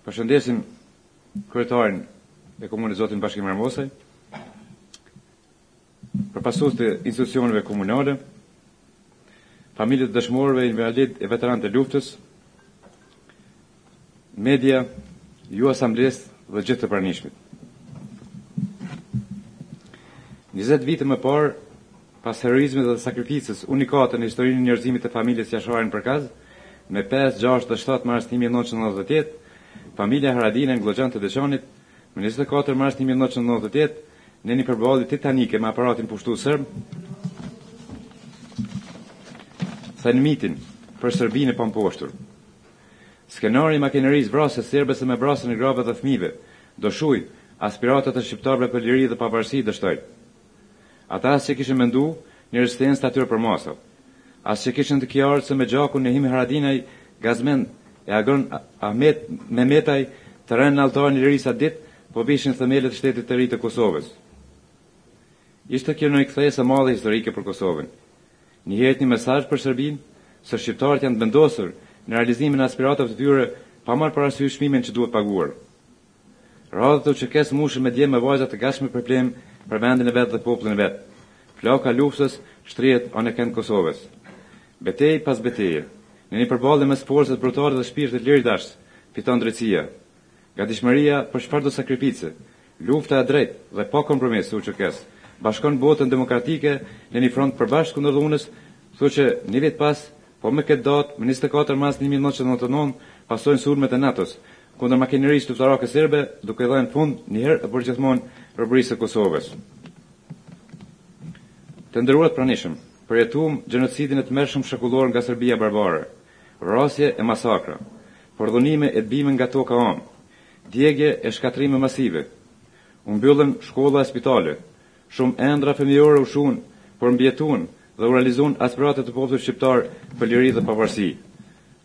Përshëndesim kryetarin e komunës zotin Bashkim Ramosaj, përpasues të institucioneve komunale, familjet e dëshmorëve, invalid e veteranët e luftës, media, ju asamblesë dhe gjithë të pranishmit. 20 vite më parë, pas heroizmit dhe sakrificës unikate në historinë e njerëzimit të familjes Jasharin Përkaz, me 5, 6 dhe 7 mars 1998, familja Haradina në Glogjan të Deçanit, me 24 mars 1998, në një përballje titanike me aparatin pushtues serb, thënë mitin për Serbinë e pamposhtur. Skenari i makinerisë vrasjes serbese me vrasjen e grave dhe fëmijëve, doshuj aspiratat e shqiptarëve për liri dhe pavarësi dështoj. Ata as që kishin mendu një rezistencë të atyre për masa, as që kishin të qartë se me gjakun e Himi Haradinaj, Gazmend e Agron Mehmetaj të rënë në altarin e lirisë atë ditë, po vishin themelet e shtetit të ri të Kosovës. Ishte kjo një kthesë e madhe historike për Kosovën. Njëherë një mesazh për Serbinë, se shqiptarët janë të vendosur në realizimin e aspiratave të tyre pa marrë parasysh çmimin që duhet paguar. Radhët u çekes mushën me djemë me vajza të gatshme për plem për vendin e vet dhe popullin e vet. Flaka luftës shtrihet anë kënd Kosovës. Betejë pas beteje, në një përballje mes forcës brutale dhe shpirtit liridash, fiton drejtësia. Gatishmëria për çfarëdo sakrificë, lufta e drejtë dhe pa kompromis u çekes, bashkon botën demokratike në një front përbashkët kundër dhunës, thotë që një vit pas, po me këtë datë, më 24 mars 1999, pasojnë sulmet e NATO-s kundër makinerisë luftarake serbe, duke dhënë fund një herë e përgjithmonë robërisë së Kosovës. Të nderuar pranishëm, përjetuam gjenocidin e tmerrshëm shekullor nga Serbia barbare, vrasje e masakra, pordhunime e bime nga toka am, djegje e shkatrime masive. U mbyllën shkolla e spitale, shumë ëndra fëmijore u shun, por mbjetuan dhe u realizuan aspiratat të popullit shqiptar për liri dhe pavarësi.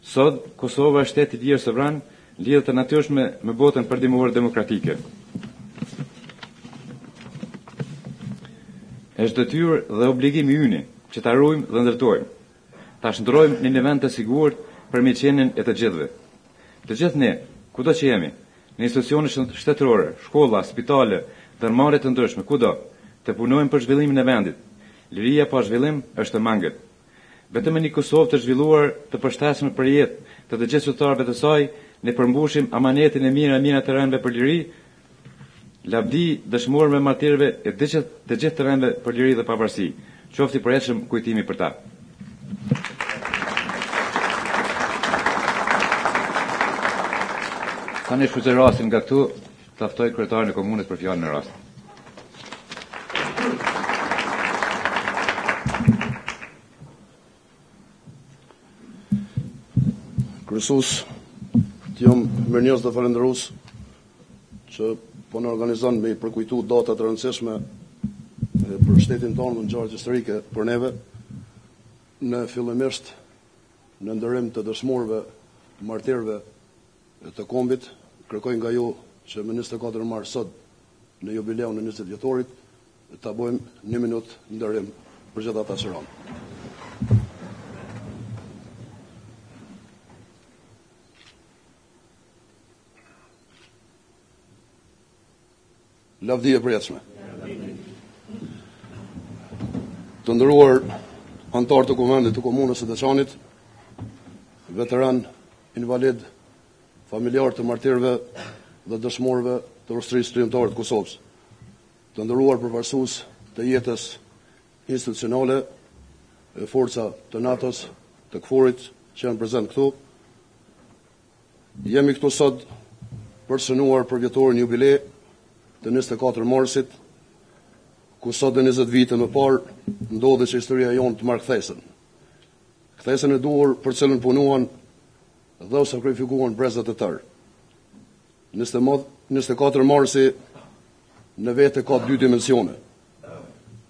Sot Kosova është shtet i lirë sovran, lidhet të natyrshme me botën përdimore demokratike. Është detyrë dhe obligim i yni që ta ruajmë dhe ndërtojmë. Ta shndrojmë në një vend të sigurt për mirëqenien e të gjithëve. Të gjithë ne, kudo që jemi, në institucione shtetërore, shkolla, spitale, ndërmarrje të ndryshme, kudo, të punojmë për zhvillimin e vendit. Liria pa zhvillim është e mangët. Vetëm në një Kosovë të zhvilluar, të përshtatshme për jetë të të gjithë qytetarëve të saj, ne përmbushim amanetin e mirë të rënëve për liri, lavdi dëshmorëve martirëve e të gjithë të rënëve për liri dhe pavarësi. Qoftë i përjetshëm kujtimi për ta. Tani shfrytëzoj rastin nga këtu, të ftoj kryetarin e komunës për fjalën e rastit. Kryesues, të jam mirënjohës dhe falënderues që po në organizon me i përkujtu data të rëndësishme për shtetin tonë në ngjarje historike për neve, në fillimisht në ndërim të dëshmorëve, martirëve të kombit, kërkoj nga ju që më 24 mars sot në jubileun e 20 vjetorit ta bëjmë 1 minutë ndërim për gjithë ata që ranë. Lavdi e përjetshme. Të nderuar anëtar të komandit të komunës së Deçanit, veteran, invalid, familjar të martirëve dhe dëshmorëve të ushtrisë trimtare të Kosovës. Të nderuar përfaqësues të jetës institucionale, e forca të NATO-s, të KFOR-it që janë prezent këtu. Jemi këtu sot për shënuar për vjetorin jubilej të 24 marsit, ku sot dhe 20 vite më parë ndodhi që historia jonë të marrë kthesën. Kthesën e duhur për cilën punuan dhe u sakrifikuan brezat e tërë. 24 marsi në vete ka 2 dimensione.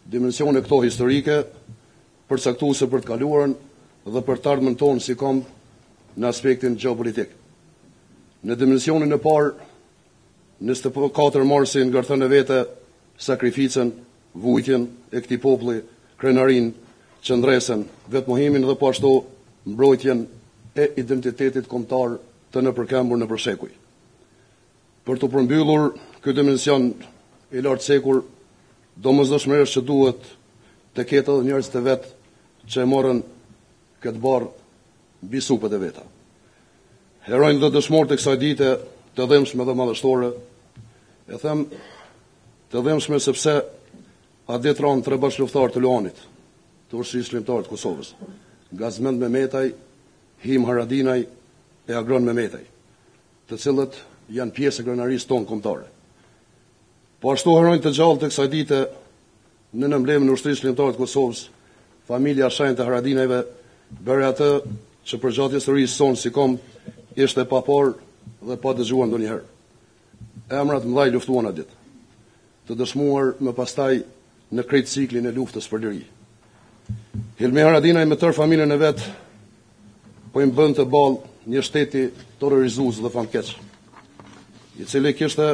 Dimensione këto historike, përcaktuese për të kaluarën dhe për të ardhmen tonë si kom në aspektin geopolitik. Në dimensionin e parë, 24 marsi ngërthën e vete sakrificën, vujtjen e këtij populli, krenarin, qëndresën, vetmohimin dhe po ashtu mbrojtjen e identitetit kombëtar të nëpërkembur në përshekuj. Për të përmbyllur këtë dimension I lartcekur, domosdoshmërisht që duhet të ketë edhe njerëz të vet që e morën këtë barë mbi supët e veta. Heronjë dhe dëshmorët e kësaj dite të dhëmshme dhe madhështore, e them të dhëmshme sepse a ditë ranë 3 bashkëluftarë të Luanit, të Ushtrisë Shqiptare të Kosovës, Gazmend Mehmetaj, Him Haradinaj e Agron Mehmetaj, të cilët janë pjesë e krenarisë tonë kombëtare. Po ashtu heronjë të gjallë të kësaj dite në emblemin e Ushtrisë Shqiptare të Kosovës, familja shenjtë të Haradinajve bëri atë që për gjatë historisë sonë si kom ishte pa parë dhe pa dëgjuar ndonjëherë. Emrat mëdhaj luftuan atë ditë, të dëshmuar më pastaj në krejt ciklin e luftës për liri. Hilmi Haradinaj me tërë familjen e vet po I bën të ballë një shteti terrorizues dhe famkeq, I cili kishte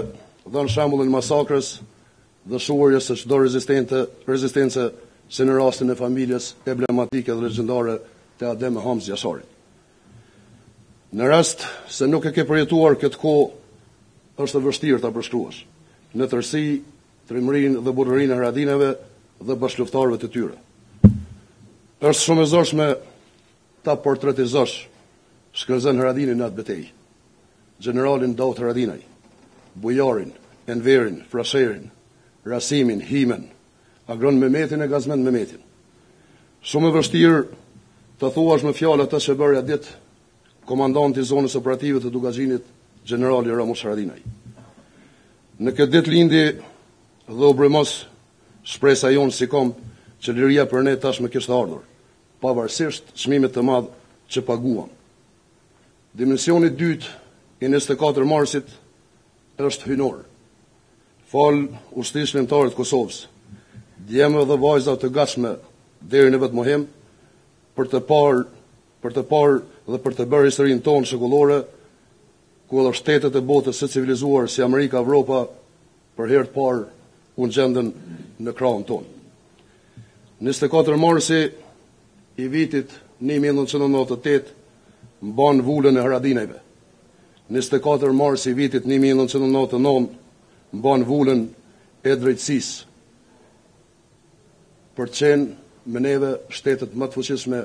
dhënë shembullin masakrës dhe shuarjes së çdo rezistence si në rastin e familjes emblematike dhe legjendare të Adem Hamz Jasharit. Në rast se nuk e ke përjetuar këtë kohë, është e vështirë ta përshkruash, në tërësi trimërinë dhe burrërinë e Haradinave dhe bashkëluftarëve të tyre. Është shumë e zorshme ta portretizosh shkëlzen Haradinin në atë betejë, generalin Daut Haradinaj, bujarin, Enverin, Frasherin, Rasimin, Himen, Agron Mehmetin e Gazmend Mehmetin. Shumë e vështirë të thuash me fjalë atë që bëri atë ditë komandanti I zonës operative të Dukagjinit, generali Ramush Haradinaj. Në këtë ditë lindi dhe u brymos shpresa jonë si kom që liria për ne tashmë kishte ardhur, pavarësisht çmimit të madh që paguam. Dimensioni I dytë I 24 marsit është hynor. Fal Ushtrisë Shqiptare të Kosovës, djemë dhe vajza të gatshme deri në Vetmohem për të parë dhe për të bërë historinë tonë shekullore, ku edhe shtetet e botës së civilizuar si Amerika, Evropa, për herë të parë u gjendën në krahun tonë. 24 marsi I vitit 1998 mban vulën e Haradinajve. 24 marsi I vitit 1999 mban vulën e drejtësisë për të qenë me neve shtetet më të fuqishme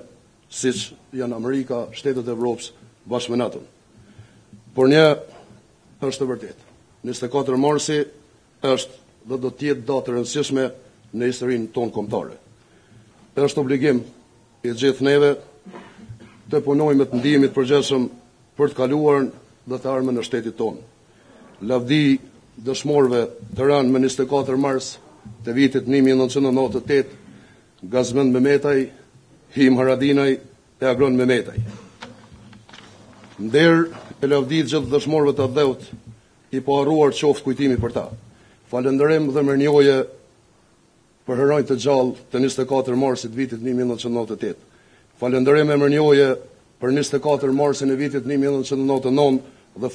siç janë Amerika, shtetet e Evropës bashkë me NATO. Por një është e vërtetë. 24 marsi është dhe do të jetë datë e rëndësishme në historinë tonë kombëtare. Është obligim I gjithë neve të punojmë me të ndihmit të përgjithshëm për të kaluarën dhe të ardhmen në shtetin tonë. Lavdi dëshmorëve të rënë më 24 mars të vitit 1998, Gazmend Mehmetaj, Him Haradinaj e Agron Mehmetaj. Nder e lavdit gjithë dëshmorëve të dheut I po harruar qoftë kujtimi për ta. Falënderim dhe mirënjohje për heronjtë të gjallë të 24 marsit vitit 1998. Falënderim e mirënjohje për 24 marsin e vitit 1999 dhe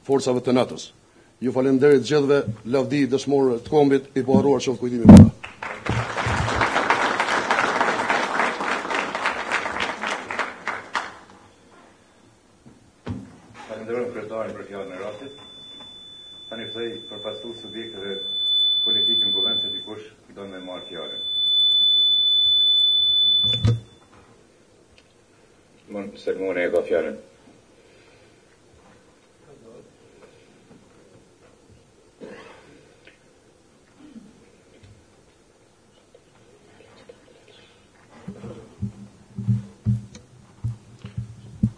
forcave të NATO-s. Ju falenderit gjithëve, lavdi dëshmorëve të kombit I po harruar qoftë kujtimi për ta. Falenderojmë kryetarin për fjalën e rastit. Tani ftoj përfaqësues subjekteve politike në kuvend se dikush do me marrë fjalën. Sermoni e ka fjalën.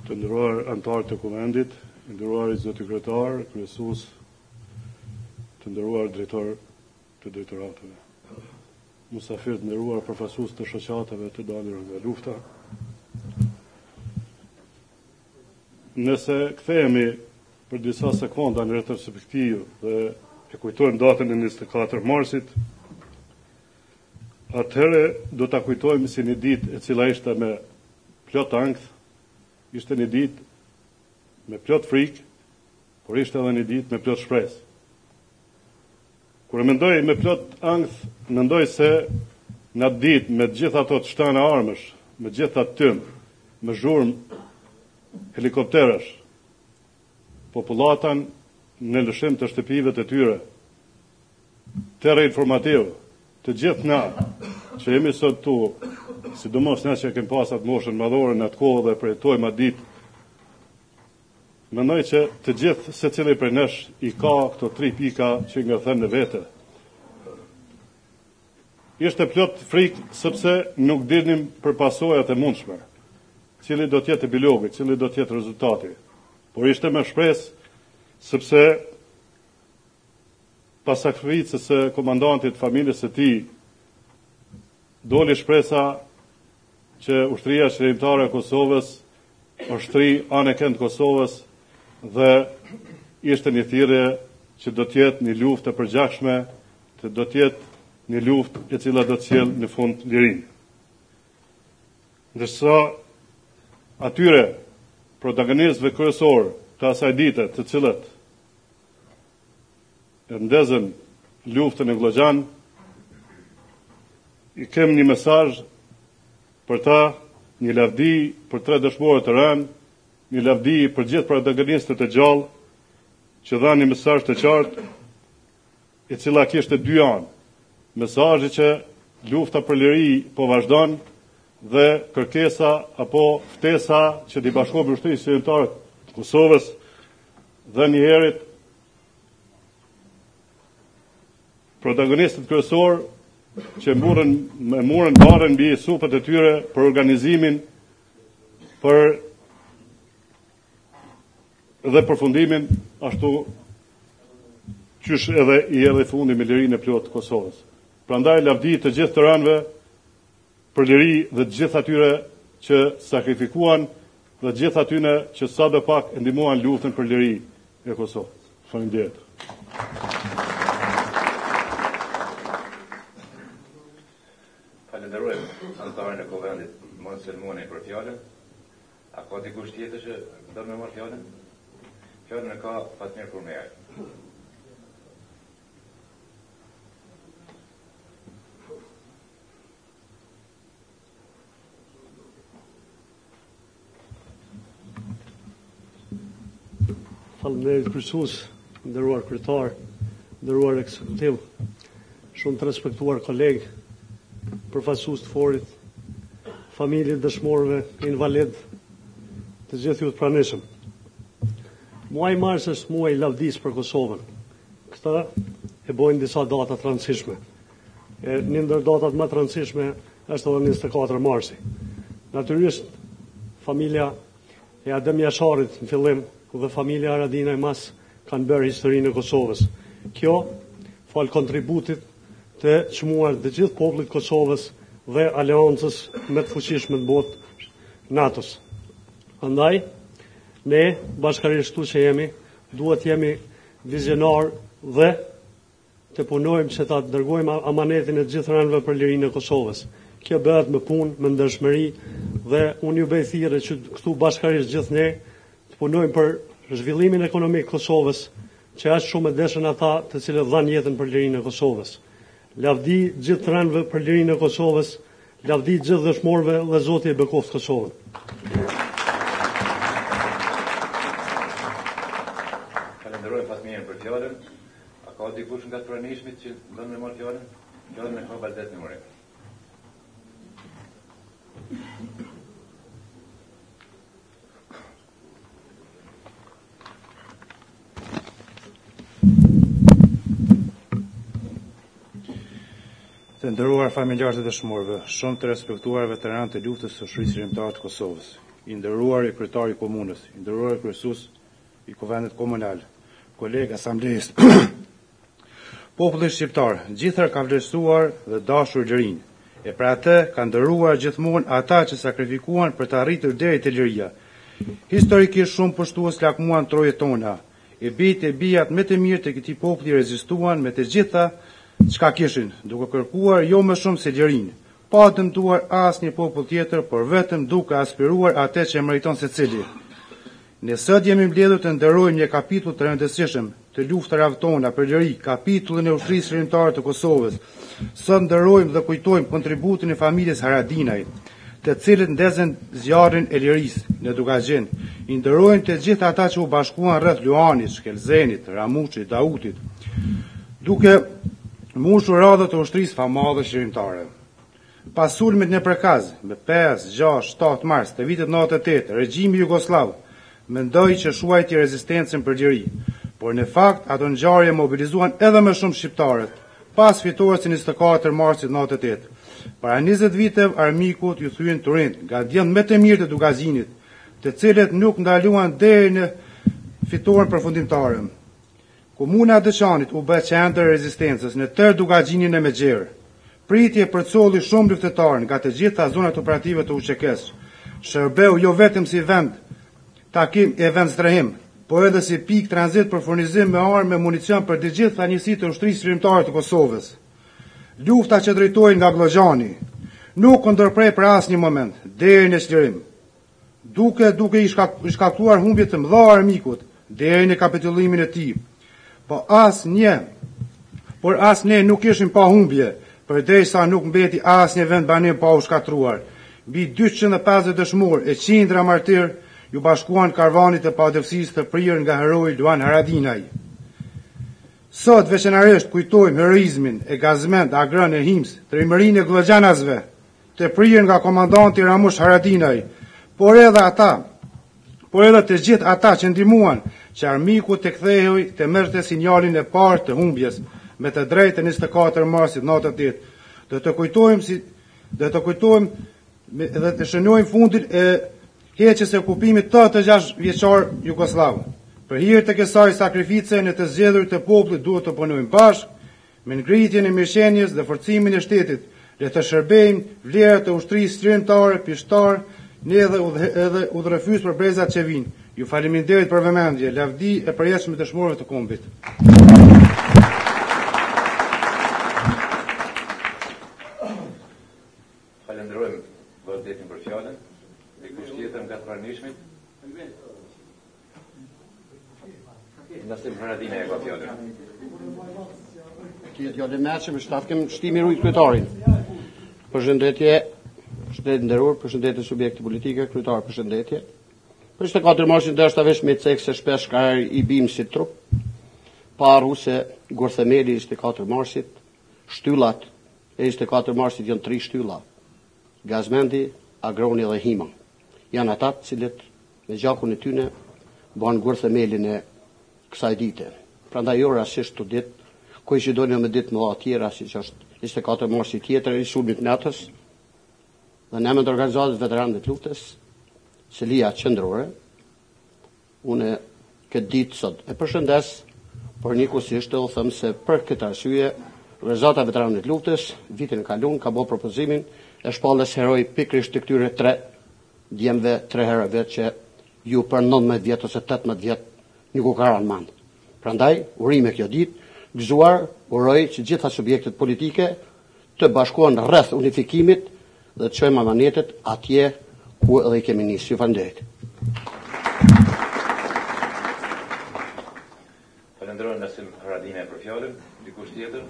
Të nderuar anëtarë të kuvendit, nderuar zoti kryetar, kryesues, të nderuar drejtor të drejtorateve, musafir të nderuar përfaqësues të shoqatave të dalur nga lufta. Nëse kthehemi për disa sekonda në retrospektivë dhe e kujtojmë datën e 24 marsit, atëherë do ta kujtojmë si një ditë e cila ishte me plot ankth, ishte një ditë me plot frikë, por ishte edhe një ditë me plot shpresë. Kur e mendoj me plot ankth, mendoj se në atë ditë me gjithë ato të shtana armësh, me gjithë atë tym, me zhurmë helikopterash, popullatën në lëshim të shtëpive të tyre, terë informativ, të gjithë na që jemi sot tu, sidomos na që kemi pasat moshën madhore në atë kohë dhe përjetojmë atë ditë, mendoj që të gjithë secili prej nesh i ka këto 3 pika që nga thënë në vete. Ishte plot frikë sepse nuk dinim për pasojat e mundshme, cili do të jetë epilogi, cili do të jetë rezultati. Por ishte me shpresë sepse pas sakrificës së komandantit familjes së tij doli shpresa që ushtria qeveritare e Kosovës, ushtri anë e kënd Kosovës, dhe ishte një thirrje që do të jetë një luftë e përgjakshme, që do të jetë një luftë e cila do të sjellë në fund lirinë. Ndërsa atyre protagonistëve kryesor të asaj dite, të cilët e ndezën luftën e Vllogjan, i kem një mesazh për ta, një lavdi për 3 dëshmorë të rënë, një lavdi për gjithë protagonistët e gjallë, që dha një mesazh të qartë, e cila kishte 2 anë. Mesazhi që lufta për liri po vazhdon dhe kërkesa apo ftesa që t'i bashkohet ushtrisë qeveritare të Kosovës dhe një herët protagonistët kryesor që morën barën mbi supët e tyre për organizimin, për dhe përfundimin, ashtu qysh edhe i erdhi fundi me lirinë e plotë të Kosovës. Prandaj lavdi të gjithë të ranëve për liri dhe të gjithë atyre që sakrifikuan dhe të gjithë atyre që sa dhe pak ndihmuan luftën për liri e Kosovës. Faleminderit. Falenderojmë anëtarën e Kovendit, Mons Selmoni, për fjalën. A ka dikush tjetër që do me marrë fjalën? Fjalën e ka Fatmir Kurmeaj. Faleminderit kryesues, nderuar kryetar, nderuar ekzekutiv, shumë të respektuar kolegë, përfaqësues të forit, familje dëshmorëve, invalid, të gjithë ju të pranishëm. Muaji mars është muaj i lavdisë për Kosovën. Këta e bojnë disa data të rëndësishme. Një ndër datat më të rëndësishme është edhe 24 marsi. Natyrisht, familja e Adem Jasharit në fillim dhe familja Aradina e mas kanë bërë historinë e Kosovës. Kjo, falë kontributit të çmuar të gjithë popullit Kosovës dhe aleancës më të fuqishme të botë NATO-s. Andaj, ne bashkërisht këtu që jemi, duhet jemi vizionar dhe të punojmë që ta dërgojmë amanetin e gjithë ranëve për lirinë e Kosovës. Kjo bëhet me punë, me ndershmëri dhe unë ju bëj thirrje që këtu bashkërisht gjithë ne të punojmë për zhvillimin ekonomik të Kosovës, që është shumë e dëshën ata të cilët dhanë jetën për lirinë e Kosovës. Lavdi gjithë ranëve për lirinë e Kosovës, lavdi gjithë dëshmorëve dhe Zoti e bekoft Kosovën. Falenderojmë Fatmirin për fjalën. A ka dikush nga të pranishmit që do me marrë fjalën? Fjalën e ka Baldet Numre. Të nderuar familjarë të dëshmorëve, shumë të respektuar veteranë të luftës së shoqërisë shërimtare të Kosovës, i nderuar i kryetari i komunës, i nderuar i kryesues i Kuvendit Komunal, kolegë asamblejës. Populli shqiptar gjithëherë ka vlerësuar dhe dashur lirinë, e për atë ka nderuar gjithmonë ata që sakrifikuan për të arritur deri te liria. Historikisht shumë pushtues lakmuan trojet tona, e bijtë e bijat më të mirë të këtij populli rezistuan me të gjitha çka kishin, duke kërkuar jo më shumë se lirinë, pa dëmtuar asnjë popull tjetër, por vetëm duke aspiruar atë që meriton secili. Ne sot jemi mbledhur të nderojmë një kapitull të rëndësishëm të luftarave tona për liri, kapitullin e ushtrisë shërimtare të Kosovës. Sot nderojmë dhe kujtojmë kontributin e familjes Haradinaj, të cilët ndezën zjarrin e lirisë në Dukagjin, i nderojnë të gjithë ata që u bashkuan rreth Luanit, Shkelzenit, Ramuçit, Dautit, duke mbushur radhët e ushtrisë famallë shërimtare. Pas sulmit në Përkaz, me 5, 6, 7 mars të vitit 98, regjimi Jugoslav mendoi që shuajti rezistencën për liri, por në fakt ato ngjarje mobilizuan edhe më shumë shqiptarët, pas fitores së 24 marsit 98. Para 20 viteve armikut ju thyen Turin, nga djemtë më të mirë të Dukagjinit, të cilët nuk ndaluan deri në fitoren përfundimtare. Komuna e Dëçanit u bë qendër e rezistencës në tërë Dukagjinin e Mexher. Pritje përcolli shumë luftëtarë nga të gjitha zonat operative të UÇK-s. Shërbeu jo vetëm si vend takim e vend strehim, po edhe si pikë tranzit për furnizim me armë e municion për të gjitha njësitë të ushtrisë shërimtare të Kosovës. Lufta që drejtohej nga Gllogjani nuk u ndërprej për asnjë moment deri në çlirim, duke i shkaktuar humbje të mëdha armikut deri në kapitullimin e tij. Por asnjë nuk ishim pa humbje, përderisa nuk mbeti asnjë vend banim pa u shkatruar. Mbi 250 dëshmorë e qindra martir ju bashkuan karvanit e padëfsisë të prirë nga heroi Luan Haradinaj. Sot veçanërisht kujtojmë heroizmin e Gazmend, Agrën e Hims, trimërinë e Glogjanasve, të prirë nga komandanti Ramush Haradinaj, por edhe të gjithë ata që ndihmuan që armiku të kthehej të merrte sinjalin e parë të humbjes me të drejtë 24 marsit 98. Do të kujtojmë dhe të shënojmë fundin e heqjes së okupimit të 6 vjeçar Jugosllav. Për hir të kësaj sakrifice në të zgjedhurit të popullit duhet të punojmë bashkë me ngritjen e mirëqenies dhe forcimin e shtetit, le të shërbejmë vlerat e ushtrisë shërimtare, pishtare, ne edhe udhërefyes për brezat që vinë. Ju faleminderit për vëmendje, lavdi e përjetshme të dëshmorëve të kombit. Falenderojmë vërtetin për fjalën. Dikush tjetër nga pranishmit? Nasim Haradinaj e ka fjalën. Këtë fjallë meqë me shtafkem shtimi rujt kryetarin. Përshëndetje, shtetë nderur, përshëndetje subjekti politike, kryetar përshëndetje. Për 24 marsin dërshta vesh me cekë se shpesh ka i bim si trup, paru se gurthemeli 24 marsit, shtyllat e 24 marsit janë 3 shtylla, Gazmendi, Agroni dhe Hima. Janë ata cilët me gjakun e tyne banë gurthemelin e kësaj dite. Prandaj jo rasisht të ditë, ku që dojnë me ditë më dha tjera, si që është 24 marsit tjetër, i sulmit natës, dhe në emër të organizatës veteranëve të luftës, Selia qendrore, unë këtë ditë sot e përshëndes, por njëkohësisht të thëmë se për këtë arsye, organizata veteranëve të luftës, vitin e kaluar ka bërë propozimin e shpalljes heroj pikërisht të këtyre 3 djemve, 3 herojve që ju për 19 vjet ose 18 vjet nuk u kanë mend. Prandaj, urime kjo ditë, gëzuar, uroj që gjitha subjektet politike të bashkohen rreth unifikimit dhe të çojmë amanetet atje ku edhe i kemi nisë. Ju falenderoj. Falenderoj Nasim Haradinaj për fjalën. Dikush tjetër?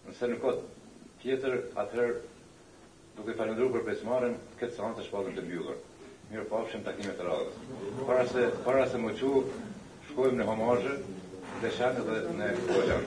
Nëse në kohë tjetër, atëherë duke falendruar për pjesëmarrjen, këtë seancë të shpallën të mbyllur. Mirë pafshim takime të radhës. Para se më quh, shkojmë në homazhe, dhe shanë dhe në Glogjan.